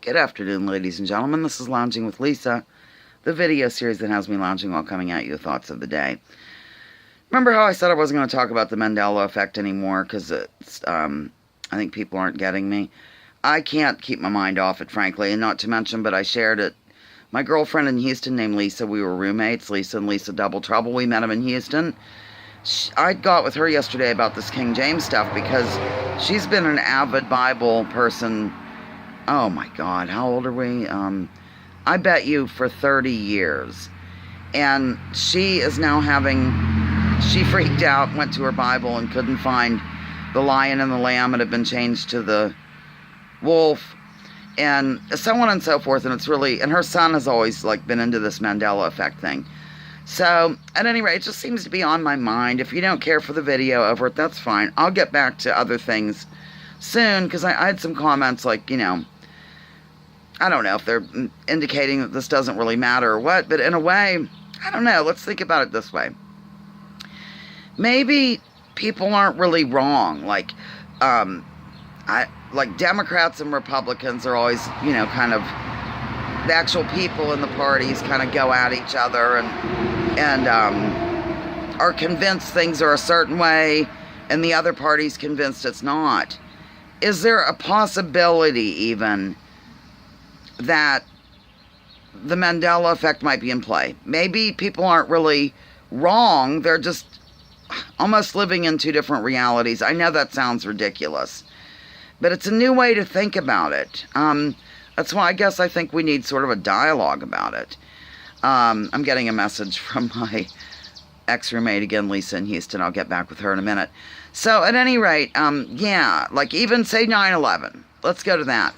Good afternoon, ladies and gentlemen. This is Lounging with Lisa, the video series that has me lounging while coming at you with thoughts of the day. Remember how I said I wasn't going to talk about the Mandela effect anymore because I think people aren't getting me? I can't keep my mind off it, frankly, and not to mention, but I shared it. My girlfriend in Houston named Lisa, we were roommates, Lisa and Lisa Double Trouble. We met them in Houston. I got with her yesterday about this King James stuff because she's been an avid Bible person. Oh my God, how old are we? I bet you for 30 years. And she is now she freaked out, went to her Bible and couldn't find the lion and the lamb. It had been changed to the wolf and so on and so forth. And it's really, and her son has always been into this Mandela effect thing. So at any rate, it just seems to be on my mind. If you don't care for the video over it, that's fine. I'll get back to other things soon because I had some comments I don't know if they're indicating that this doesn't really matter or what, but in a way, I don't know. Let's think about it this way. Maybe people aren't really wrong. Like Democrats and Republicans are always, kind of the actual people in the parties kind of go at each other and are convinced things are a certain way, and the other party's convinced it's not. Is there a possibility even that the Mandela effect might be in play? Maybe people aren't really wrong. They're just almost living in two different realities. I know that sounds ridiculous, but it's a new way to think about it. That's why I think we need sort of a dialogue about it. I'm getting a message from my ex-roommate again, Lisa in Houston. I'll get back with her in a minute. So at any rate, even say 9/11. Let's go to that.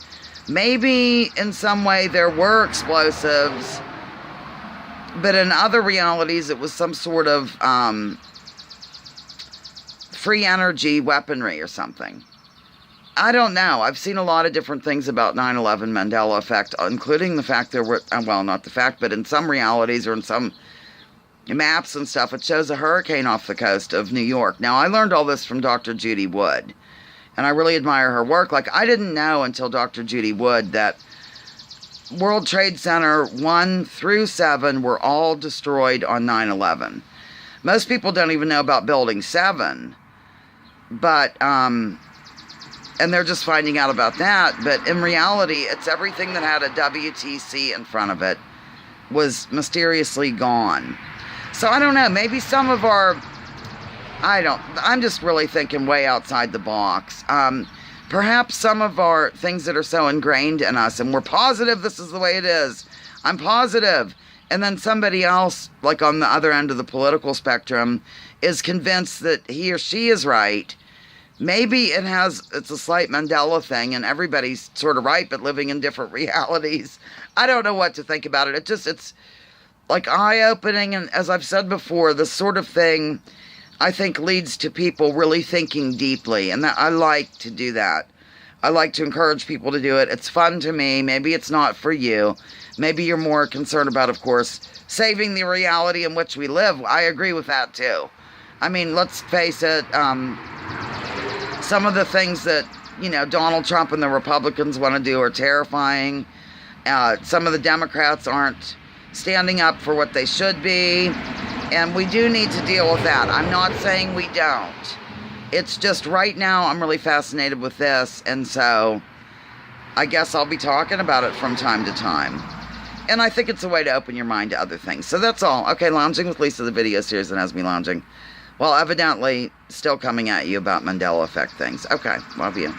Maybe in some way there were explosives, but in other realities it was some sort of free energy weaponry or something. I don't know. I've seen a lot of different things about 9/11 Mandela effect, including the fact there were, not the fact, but in some realities or in some maps and stuff, it shows a hurricane off the coast of New York. Now, I learned all this from Dr. Judy Wood, and I really admire her work. I didn't know until Dr. Judy Wood that World Trade Center 1 through 7 were all destroyed on 9/11. Most people don't even know about Building 7, but, and they're just finding out about that. But in reality, it's everything that had a WTC in front of it was mysteriously gone. So I don't know, maybe some of I'm just really thinking way outside the box. Perhaps some of our things that are so ingrained in us, and we're positive this is the way it is. I'm positive. And then somebody else, on the other end of the political spectrum, is convinced that he or she is right. Maybe it's a slight Mandela thing and everybody's sort of right, but living in different realities. I don't know what to think about it. It's eye-opening. And as I've said before, this sort of thing, I think, leads to people really thinking deeply. And I like to do that. I like to encourage people to do it. It's fun to me. Maybe it's not for you. Maybe you're more concerned about, of course, saving the reality in which we live. I agree with that too. Let's face it, some of the things that, Donald Trump and the Republicans want to do are terrifying. Some of the Democrats aren't standing up for what they should be. And we do need to deal with that. I'm not saying we don't. It's just right now I'm really fascinated with this. And so I guess I'll be talking about it from time to time. And I think it's a way to open your mind to other things. So that's all. Okay, Lounging with Lisa, the video series that has me lounging. Well, evidently still coming at you about Mandela effect things. Okay, love you.